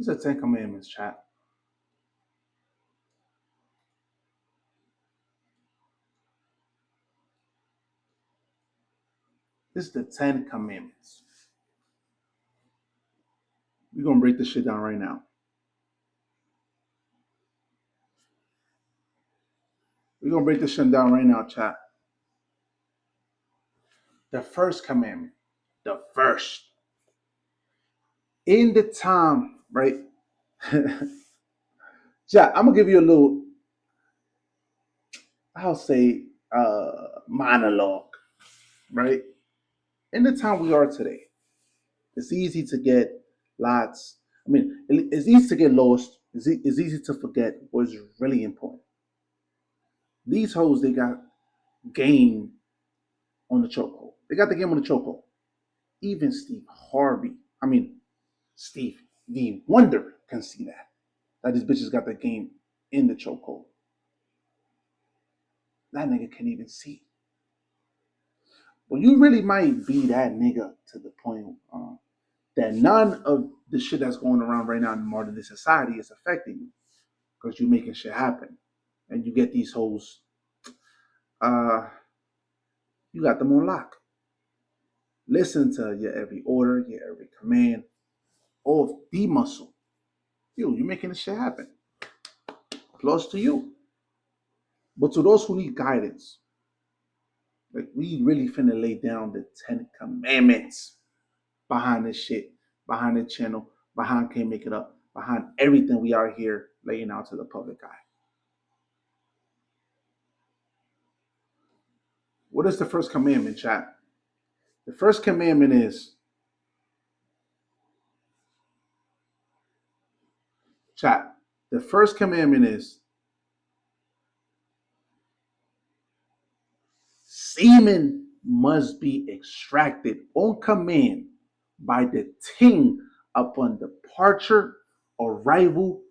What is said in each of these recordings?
These are 10 commandments, chat. This is the 10 commandments. We're going to break this shit down right now. We're going to break this shit down right now, chat. The first commandment. The first. In the time, right? Chat, I'm going to give you a little, I'll say, monologue, right? In the time we are today, it's easy to get lots. It's easy to get lost. It's easy to forget what's really important. These hoes, they got game on the chokehold. They got the game on the chokehold. Even Steve the Wonder can see that. That these bitches got the game in the chokehold. That nigga can't even see. Well, you really might be that nigga to the point that none of the shit that's going around right now in modern day society is affecting you because you're making shit happen. And you get these hoes, you got them on lock. Listen to your every order, your every command, of the muscle. You're making this shit happen. Plus to you. But to those who need guidance, like we really finna lay down the 10 commandments behind this shit, behind the channel, behind Can't Make It Up, behind everything we are here laying out to the public eye. What is the first commandment, chat? The first commandment is, chat, the first commandment is semen must be extracted on command by the ting upon departure, arrival,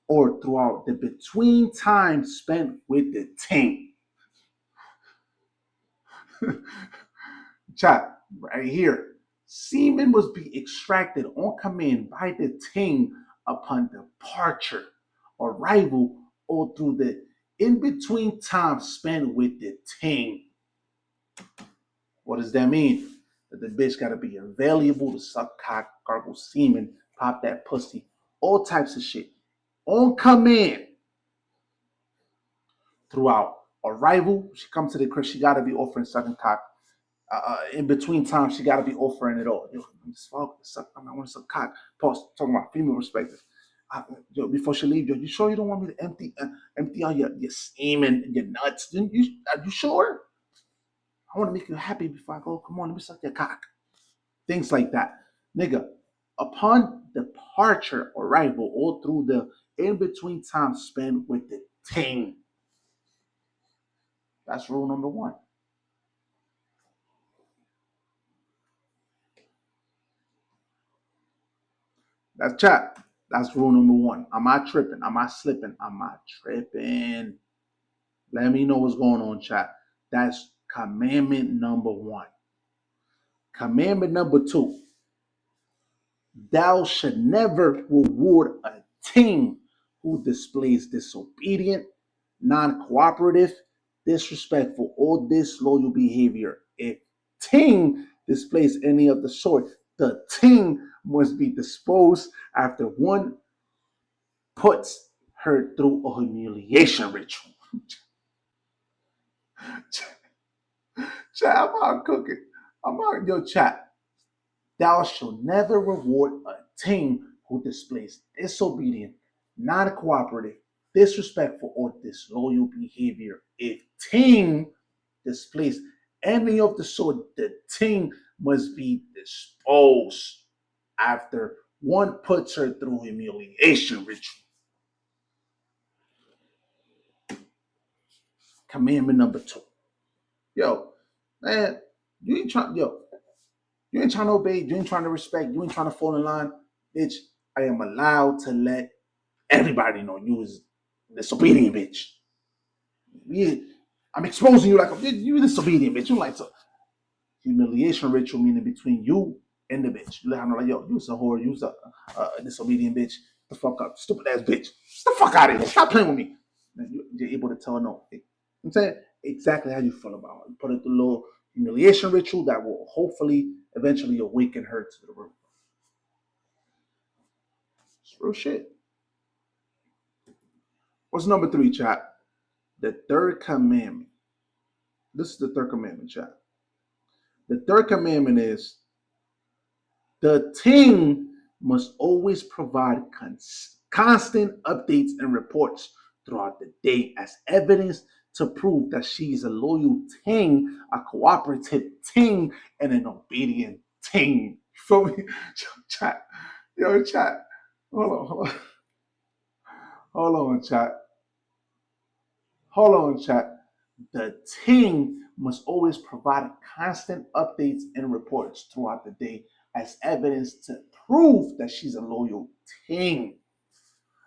or throughout the between time spent with the ting. Chat, right here. Semen must be extracted on command by the ting upon departure, arrival, or through the in between time spent with the ting. What does that mean? That the bitch gotta be available to suck cock, gargle semen, pop that pussy, all types of shit on command throughout arrival. She comes to the crib, she gotta be offering sucking cock. In between times, she gotta be offering it all. Yo, I'm just suck. I want to suck cock. Pause. Talking about female perspective. Yo, before she leave, yo, you sure you don't want me to empty out your semen and your nuts? Are you sure? I want to make you happy before I go. Come on, let me suck your cock. Things like that. Nigga, upon departure, arrival, all through the in-between time spent with the ting. That's rule number one. That's chat. That's rule number one. Am I tripping? Am I slipping? Am I tripping? Let me know what's going on, chat. That's commandment number one. Commandment number two. Thou should never reward a ting who displays disobedient, non-cooperative, disrespectful, or disloyal behavior. If ting displays any of the sort, the ting must be disposed after one puts her through a humiliation ritual. Chat, I'm out cooking. I'm out, yo, chat. Thou shalt never reward a ting who displays disobedient, non-cooperative, disrespectful, or disloyal behavior. If ting displays any of the sort, the ting must be disposed after one puts her through humiliation ritual. Commandment number two. Yo, man, you ain't trying to obey, you ain't trying to respect, you ain't trying to fall in line, bitch. I am allowed to let everybody know you is disobedient, bitch. I'm exposing you like you disobedient, bitch. You like to humiliation ritual meaning between you and the bitch. You let her know like, yo, you was a whore, you was a disobedient bitch. The fuck up, stupid ass bitch. Get the fuck out of here. Stop playing with me. And you're able to tell no. I'm saying exactly how you feel about it. Put it through a little humiliation ritual that will hopefully eventually awaken her to the room. It's real shit. What's number 3, chat? The third commandment. This is the third commandment, chat. The third commandment is the team must always provide constant updates and reports throughout the day as evidence to prove that she is a loyal ting, a cooperative ting, and an obedient ting. Feel me? Chat. Yo, chat. Hold on. Hold on, chat. Hold on, chat. The team must always provide constant updates and reports throughout the day as evidence to prove that she's a loyal team,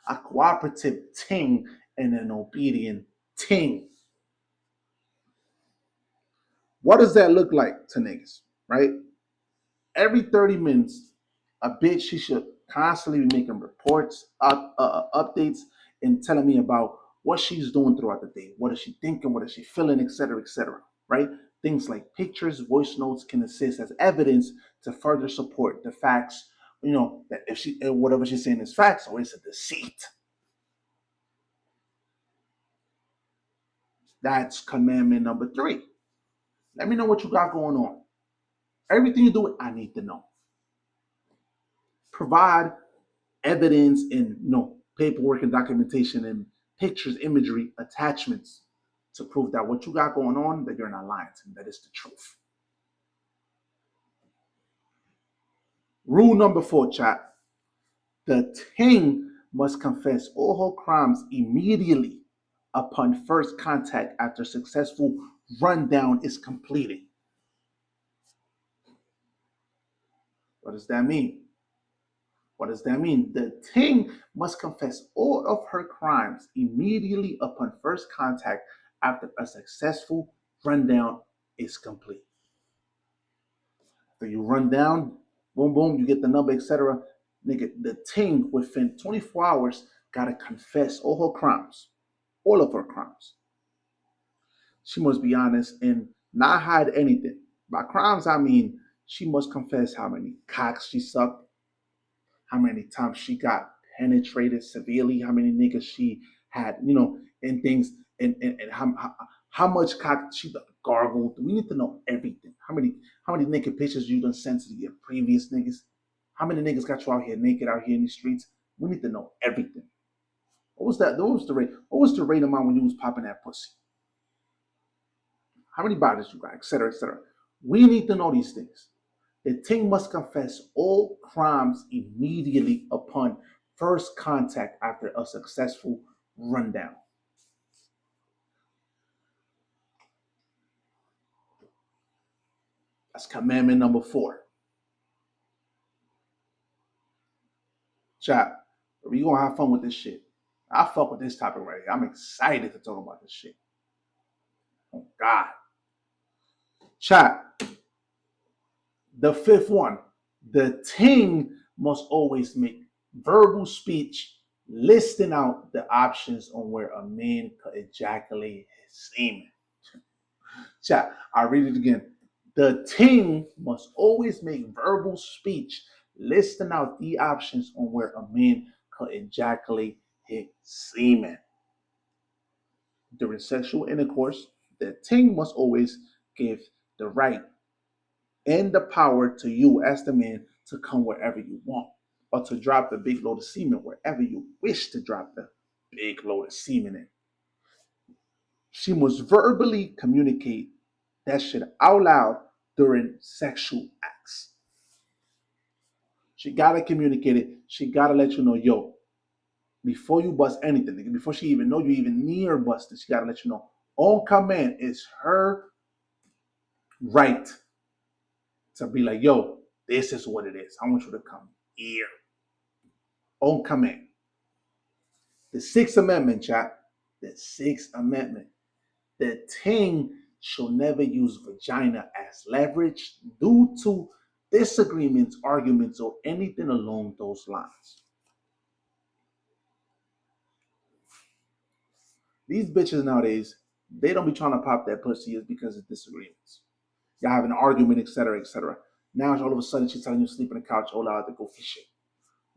a cooperative team, and an obedient team. What does that look like to niggas, right? Every 30 minutes, a bitch, she should constantly be making reports, updates, and telling me about what she's doing throughout the day. What is she thinking? What is she feeling, etc., right? Things like pictures, voice notes can assist as evidence to further support the facts, that if she whatever she's saying is facts or it's a deceit. That's commandment number 3. Let me know what you got going on. Everything you do, I need to know. Provide evidence and paperwork and documentation and pictures, imagery, attachments to prove that what you got going on, that you're not lying to me, that is the truth. Rule number 4, chat. The ting must confess all her crimes immediately upon first contact after successful rundown is completed. What does that mean? What does that mean? The ting must confess all of her crimes immediately upon first contact after a successful rundown is complete. So you run down, boom, boom, you get the number, etc. Nigga, the ting within 24 hours gotta confess all her crimes, all of her crimes. She must be honest and not hide anything. By crimes, I mean she must confess how many cocks she sucked, how many times she got penetrated severely, how many niggas she had, and things, and how much cock she gargled. We need to know everything. How many naked pictures you done sent to your previous niggas? How many niggas got you out here naked out here in the streets? We need to know everything. What was that? What was the rate? What was the rate amount when you was popping that pussy? How many bodies you got, etc. We need to know these things. The ting must confess all crimes immediately upon first contact after a successful rundown. That's commandment number 4. Chat, we gonna have fun with this shit. I fuck with this topic right here. I'm excited to talk about this shit. Oh God. Chat, the 5th one. The ting must always make verbal speech listing out the options on where a man could ejaculate his semen. Chat, I'll read it again. The ting must always make verbal speech listing out the options on where a man could ejaculate his semen. During sexual intercourse, the ting must always give the right and the power to you as the man to come wherever you want or to drop the big load of semen wherever you wish to drop the big load of semen in. She must verbally communicate that shit out loud during sexual acts. She gotta communicate it. She gotta let you know, yo, before you bust anything, before she even know you even near busting, she gotta let you know. On command is her right to be like, yo, this is what it is. I want you to come here. On command. The Sixth Amendment, chat. The Sixth Amendment. The ting shall never use vagina as leverage due to disagreements, arguments, or anything along those lines. These bitches nowadays, they don't be trying to pop that pussy is because of disagreements. Y'all have an argument, etc., etc. Now all of a sudden she's telling you to sleep on the couch, oh, I have to go fishing.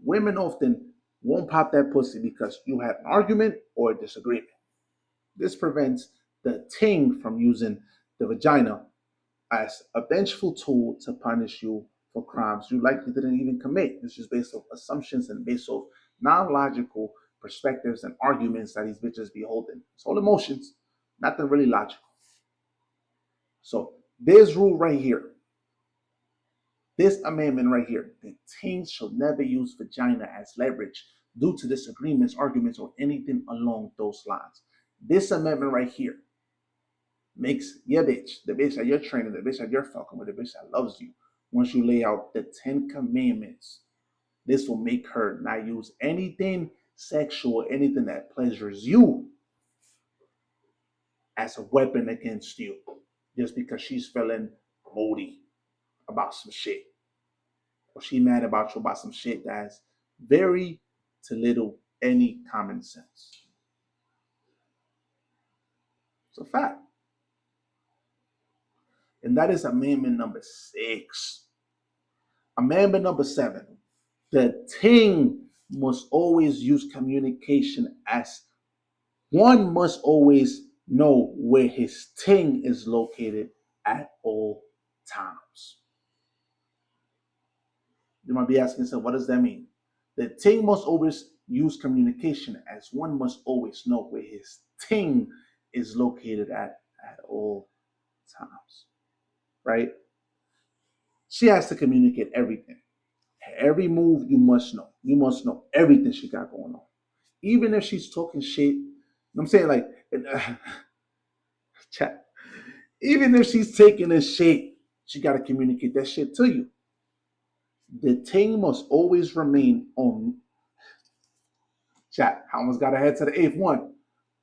Women often won't pop that pussy because you had an argument or a disagreement. This prevents the ting from using the vagina as a vengeful tool to punish you for crimes you likely didn't even commit. This is based on assumptions and based on non-logical perspectives and arguments that these bitches be holding. It's all emotions, nothing really logical. So this rule right here, this amendment right here, the teens shall never use vagina as leverage due to disagreements, arguments, or anything along those lines. This amendment right here makes your bitch, the bitch that you're training, the bitch that you're fucking with, the bitch that loves you, once you lay out the 10 commandments, this will make her not use anything sexual, anything that pleasures you as a weapon against you, just because she's feeling moody about some shit. Or she mad about you about some shit that has very to little any common sense. It's a fact. And that is amendment number 6. Amendment number 7. The ting must always use communication as one must always know where his ting is located at all times. You might be asking yourself, what does that mean? The ting must always use communication as one must always know where his ting is located at all times. Right? She has to communicate everything. Every move you must know. You must know everything she got going on. Even if she's talking shit. I'm saying like chat. Even if she's taking a shit, she gotta communicate that shit to you. The ting must always remain on chat. I almost got ahead to the eighth one.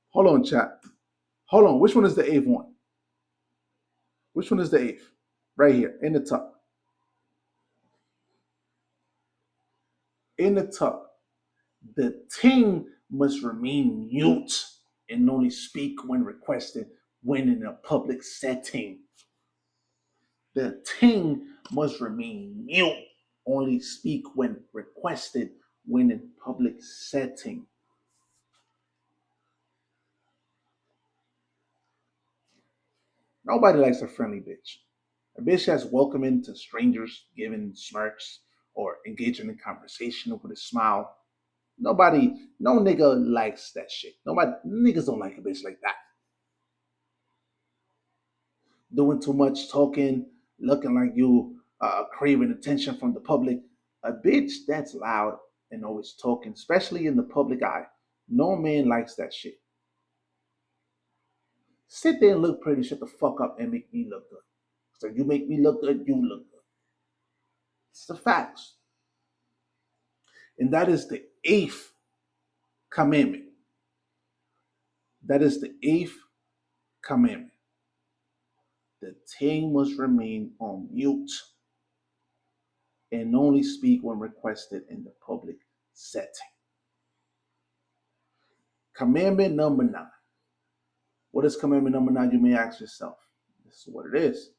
Hold on, chat. Hold on. Which one is the eighth one? Which one is the eighth? Right here in the top. In the top. The ting must remain mute and only speak when requested when in a public setting. The ting must remain mute, only speak when requested when in public setting. Nobody likes a friendly bitch. A bitch that's welcoming to strangers, giving smirks, or engaging in conversation with a smile. Nobody, no nigga likes that shit. Nobody, niggas don't like a bitch like that. Doing too much talking, looking like you craving attention from the public. A bitch that's loud and always talking, especially in the public eye. No man likes that shit. Sit there and look pretty, shut the fuck up and make me look good. So you make me look good, you look good. It's the facts. And that is the eighth commandment. That is the eighth commandment. The tongue must remain on mute and only speak when requested in the public setting. Commandment number 9. What is commandment number 9? You may ask yourself. This is what it is.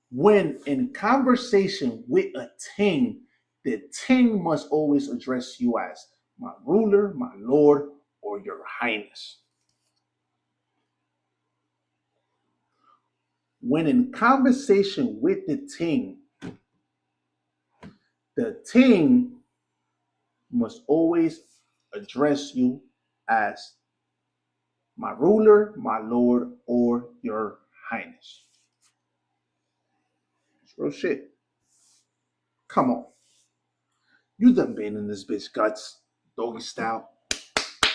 When in conversation with a tongue, the tongue must always address you as my ruler, my lord, or your highness. When in conversation with the tongue must always address you as my ruler, my lord, or your highness. It's real shit. Come on. You done been in this bitch guts, doggy style,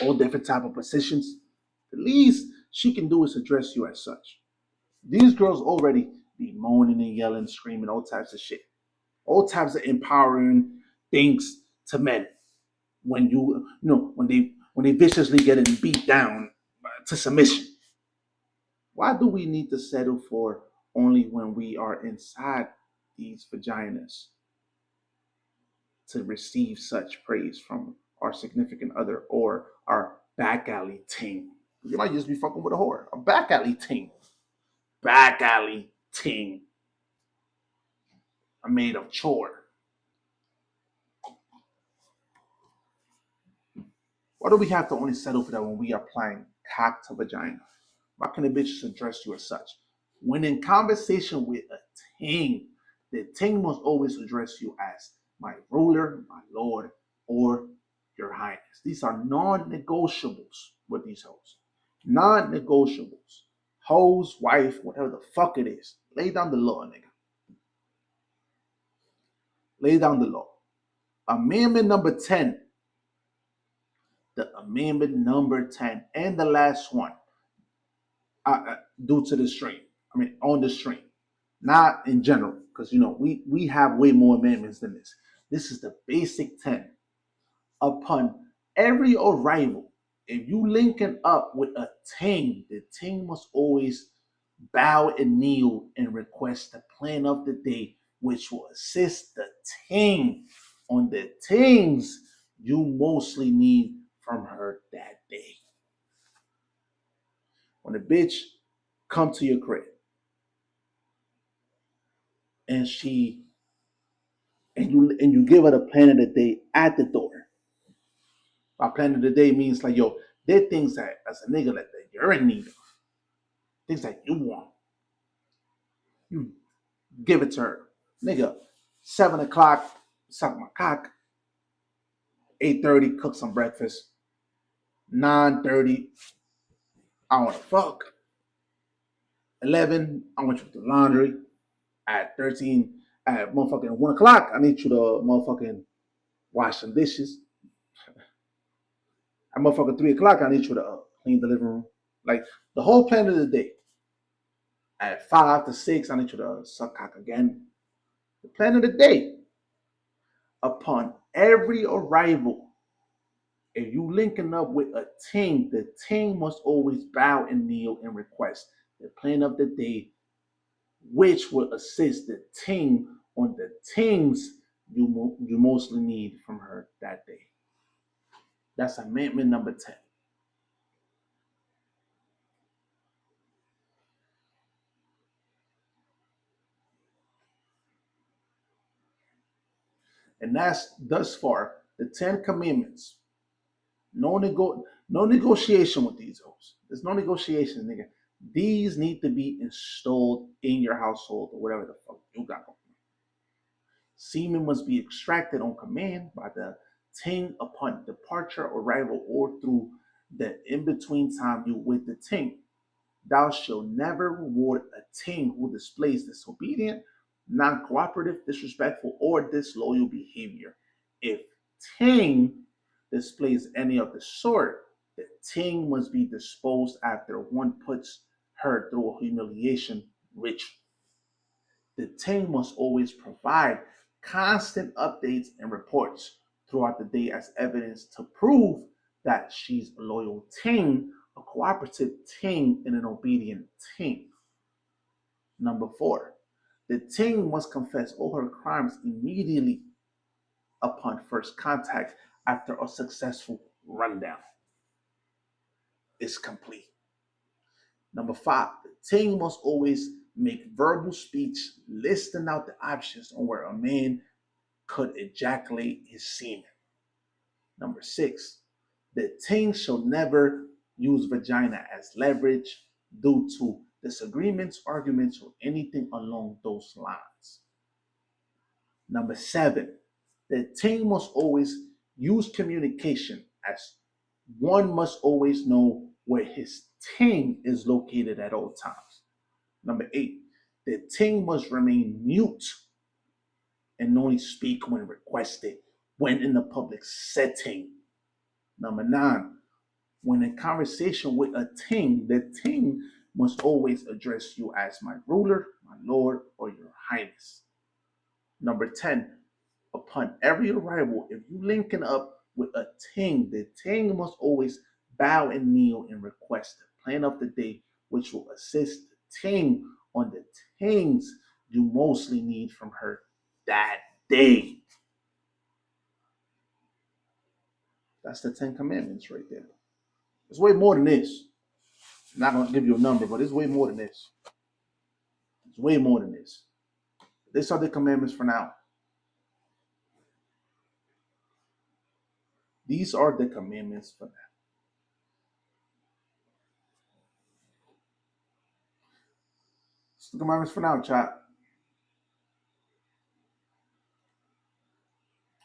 all different type of positions. The least she can do is address you as such. These girls already be moaning and yelling, screaming, all types of shit. All types of empowering things to men. When when they viciously getting beat down to submission. Why do we need to settle for only when we are inside these vaginas to receive such praise from our significant other or our back alley team? You might just be fucking with a whore, a back alley ting. Back alley ting. A maid of chore. Why do we have to only settle for that when we are applying cock to vagina? Why can a bitch address you as such? When in conversation with a ting, the ting must always address you as my ruler, my lord, or your highness. These are non-negotiables with these hoes. Non-negotiables. Hoes, wife, whatever the fuck it is. Lay down the law, nigga. Lay down the law. Amendment number 10. The amendment number 10. And the last one. Due to the stream. I mean, on the stream. Not in general, because we have way more amendments than this. This is the basic 10. Upon every arrival, if you linking up with a ting, the ting must always bow and kneel and request the plan of the day, which will assist the ting on the things you mostly need from her that day. When a bitch come to your crib and you give her the plan of the day at the door. By plan of the day means like, yo, there are things that as a nigga that you're in need of, things that you want. You give it to her. Nigga, 7 o'clock, suck my cock. 8:30, cook some breakfast. 9:30, I wanna fuck. 11, I want you to do laundry. At 13, at motherfucking 1 o'clock, I need you to motherfucking wash some dishes. At motherfucking 3 o'clock, I need you to clean the living room. Like the whole plan of the day. At 5 to 6, I need you to suck cock again. The plan of the day. Upon every arrival, if you linking up with a ting, the ting must always bow and kneel and request the plan of the day, which will assist the ting on the things you mostly need from her that day. That's amendment number 10. And that's thus far the 10 commandments. No negotiation with these hoes. There's no negotiation, nigga. These need to be installed in your household or whatever the fuck you got going. Semen must be extracted on command by the ting upon departure, arrival, or through the in-between time you with the ting. Thou shalt never reward a ting who displays disobedient, non-cooperative, disrespectful, or disloyal behavior. If ting displays any of the sort, the ting must be disposed after one puts her through a humiliation ritual. The ting must always provide constant updates and reports throughout the day as evidence to prove that she's a loyal ting, a cooperative ting, and an obedient ting. Number 4, the ting must confess all her crimes immediately upon first contact after a successful rundown is complete. Number 5, the ting must always make verbal speech listing out the options on where a man could ejaculate his semen. Number 6, the ting shall never use vagina as leverage due to disagreements, arguments, or anything along those lines. Number 7, the ting must always use communication as one must always know where his ting is located at all times. Number 8, the ting must remain mute and only speak when requested when in a public setting. Number 9, when in conversation with a ting, the ting must always address you as my ruler, my lord, or your highness. Number 10, upon every arrival, if you linking up with a ting, the ting must always bow and kneel and request the plan of the day, which will assist the ting on the things you mostly need from her that day. That's the 10 commandments right there. It's way more than this. I'm not gonna give you a number, but it's way more than this. It's way more than this. These are the commandments for now. These are the commandments for now. It's the commandments for now, chat.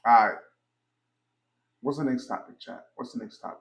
All right. What's the next topic, chat? What's the next topic?